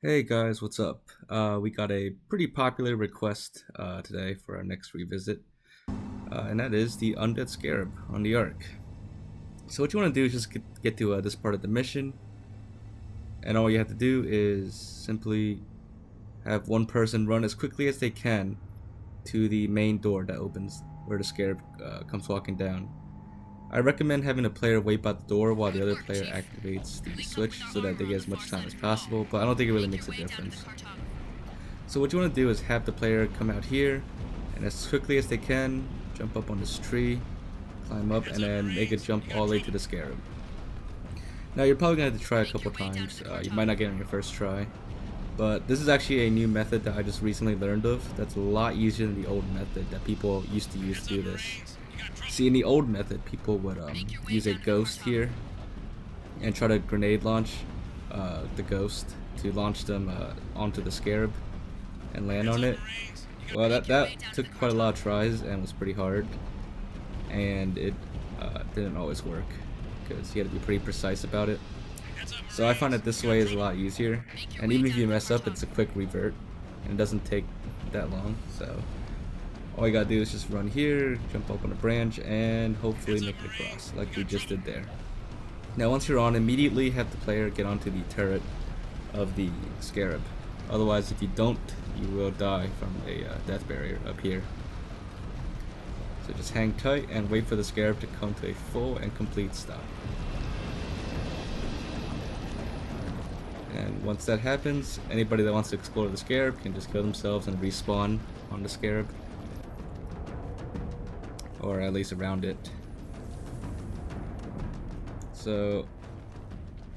Hey guys, what's up? We got a pretty popular request today for our next revisit, and that is the Undead Scarab on the Ark. So what you want to do is just get to this part of the mission, and all you have to do is simply have one person run as quickly as they can to the main door that opens where the Scarab comes walking down. I recommend having a player wait by the door while the other player activates the switch so that they get as much time as possible, but I don't think it really makes a difference. So what you want to do is have the player come out here and as quickly as they can jump up on this tree, climb up, and then make a jump all the way to the scarab. Now you're probably going to have to try a couple times. You might not get it on your first try, but this is actually a new method that I just recently learned of that's a lot easier than the old method that people used to use to do this. See, in the old method, people would use a ghost here and try to grenade launch the ghost to launch them onto the scarab and land on it. Well, that took quite a lot of tries and was pretty hard, and it didn't always work because you had to be pretty precise about it. So I find that this way is a lot easier, and even if you mess up, it's a quick revert and it doesn't take that long. So all you gotta do is just run here, jump up on a branch, and hopefully make it across like we just did there. Now once you're on, immediately have the player get onto the turret of the scarab. Otherwise, if you don't, you will die from a death barrier up here. So just hang tight and wait for the scarab to come to a full and complete stop. And once that happens, anybody that wants to explore the scarab can just kill themselves and respawn on the scarab. Or at least around it. So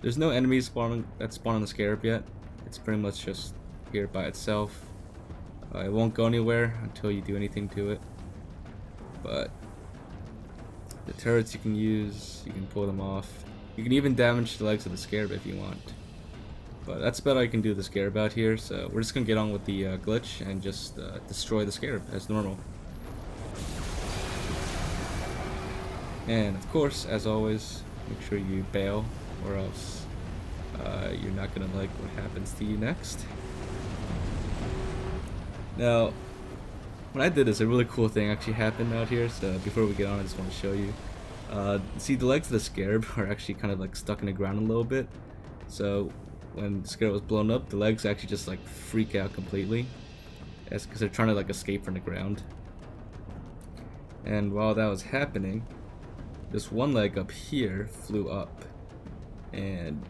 there's no enemies that spawn on the scarab yet. It's pretty much just here by itself. It won't go anywhere until you do anything to it. But the turrets you can use, you can pull them off. You can even damage the legs of the scarab if you want. But that's about all you can do with the scarab out here. So we're just gonna get on with the glitch and just destroy the scarab as normal. And of course, as always, make sure you bail, or else you're not gonna like what happens to you next. Now, when I did this, a really cool thing actually happened out here. So before we get on, I just want to show you. See, the legs of the scarab are actually kind of like stuck in the ground a little bit. So when the scarab was blown up, the legs actually just like freak out completely, because they're trying to like escape from the ground. And while that was happening, this one leg up here flew up, and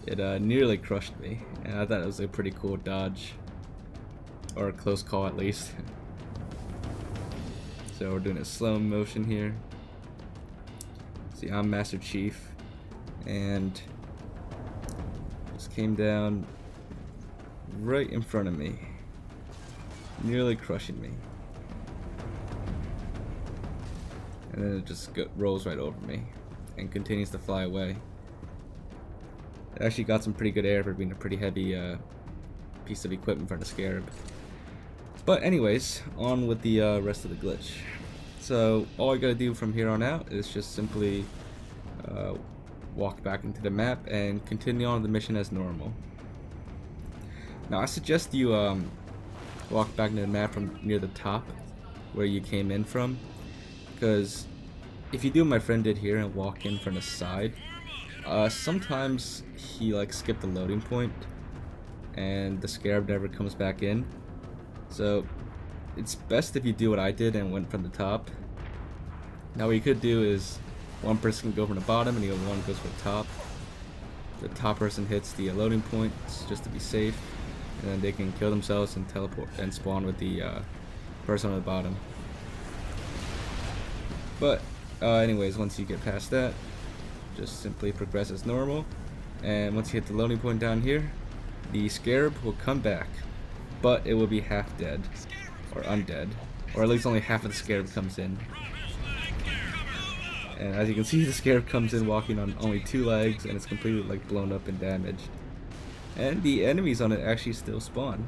it nearly crushed me. And I thought it was a pretty cool dodge, or a close call at least. So we're doing a slow motion here. See, I'm Master Chief, and just came down right in front of me, nearly crushing me. And then it just rolls right over me and continues to fly away. It actually got some pretty good air for being a pretty heavy piece of equipment for the scarab. But anyways, on with the rest of the glitch. So all I gotta do from here on out is just simply walk back into the map and continue on the mission as normal. Now I suggest you walk back into the map from near the top where you came in from, because if you do what my friend did here and walk in from the side, sometimes he like skipped the loading point and the scarab never comes back in. So it's best if you do what I did and went from the top. Now what you could do is one person can go from the bottom and the other one goes from the top. The top person hits the loading points just to be safe, and then they can kill themselves and teleport and spawn with the person on the bottom. But anyways, once you get past that, just simply progress as normal, and once you hit the loading point down here, the scarab will come back, but it will be half dead, or undead, or at least only half of the scarab comes in. And as you can see, the scarab comes in walking on only 2 legs, and it's completely like blown up and damaged. And the enemies on it actually still spawn.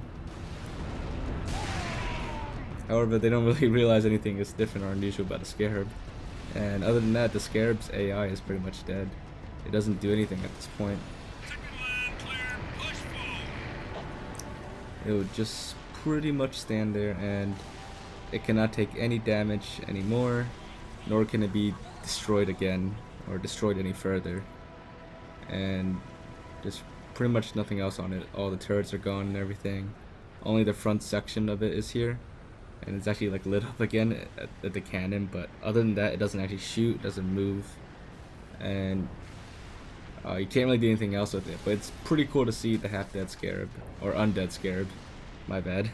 However, they don't really realize anything is different or unusual about the scarab. And other than that, the scarab's AI is pretty much dead. It doesn't do anything at this point. it would just pretty much stand there, and it cannot take any damage anymore, nor can it be destroyed again or destroyed any further. And just pretty much nothing else on it. All the turrets are gone and everything. Only the front section of it is here, and it's actually like lit up again at the cannon, but other than that, it doesn't actually shoot, doesn't move, and you can't really do anything else with it. But it's pretty cool to see the half-dead scarab, or undead scarab, my bad.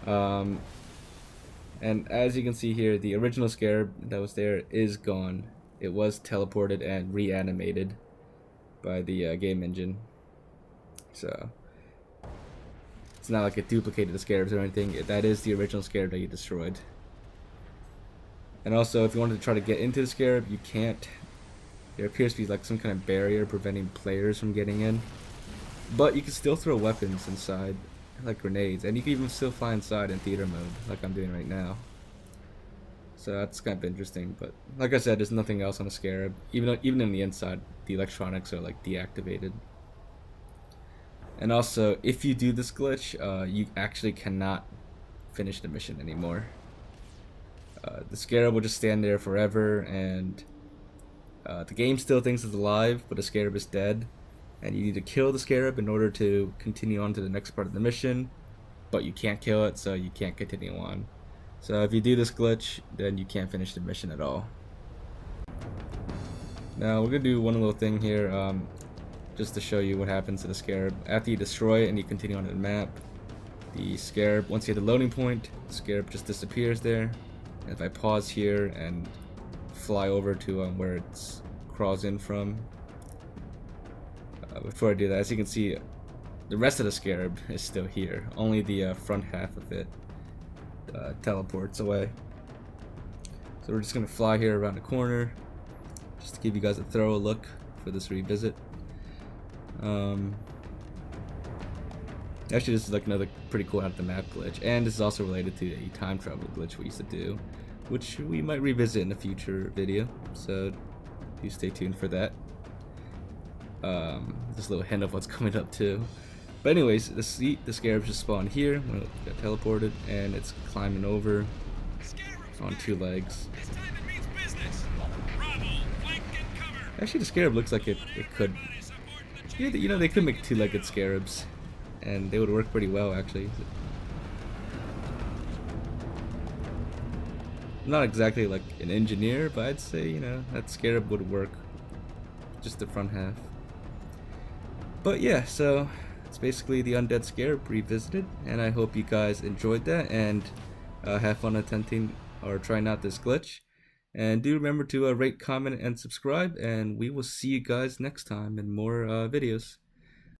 And as you can see here, the original scarab that was there is gone. It was teleported and reanimated by the game engine, so it's not like it duplicated the scarabs or anything. That is the original scarab that you destroyed. And also, if you wanted to try to get into the scarab, you can't. There appears to be like some kind of barrier preventing players from getting in, but you can still throw weapons inside, like grenades, and you can even still fly inside in theater mode, like I'm doing right now. So that's kind of interesting. But like I said, there's nothing else on the scarab. Even in the inside, the electronics are like deactivated. And also, if you do this glitch, you actually cannot finish the mission anymore. The scarab will just stand there forever, and the game still thinks it's alive, but the scarab is dead. And you need to kill the scarab in order to continue on to the next part of the mission, but you can't kill it, so you can't continue on. So if you do this glitch, then you can't finish the mission at all. Now we're gonna do one little thing here, just to show you what happens to the scarab. After you destroy it and you continue on the map, the scarab, once you hit the loading point, the scarab just disappears there. And if I pause here and fly over to where it crawls in from, before I do that, as you can see, the rest of the scarab is still here. Only the front half of it teleports away. So we're just gonna fly here around the corner, just to give you guys a thorough look for this revisit. Actually, this is like another pretty cool out of the map glitch, and this is also related to a time travel glitch we used to do, which we might revisit in a future video. So do stay tuned for that. Just a little hint of what's coming up too. But anyways, the scarab just spawned here when it got teleported, and it's climbing over on two legs. Actually, the scarab looks like it could. You know, they could make two-legged scarabs, and they would work pretty well actually. I'm not exactly like an engineer, but I'd say, you know, that scarab would work. Just the front half. But yeah, so it's basically the Undead Scarab revisited, and I hope you guys enjoyed that and have fun attempting or trying out this glitch. And do remember to rate, comment, and subscribe, and we will see you guys next time in more videos.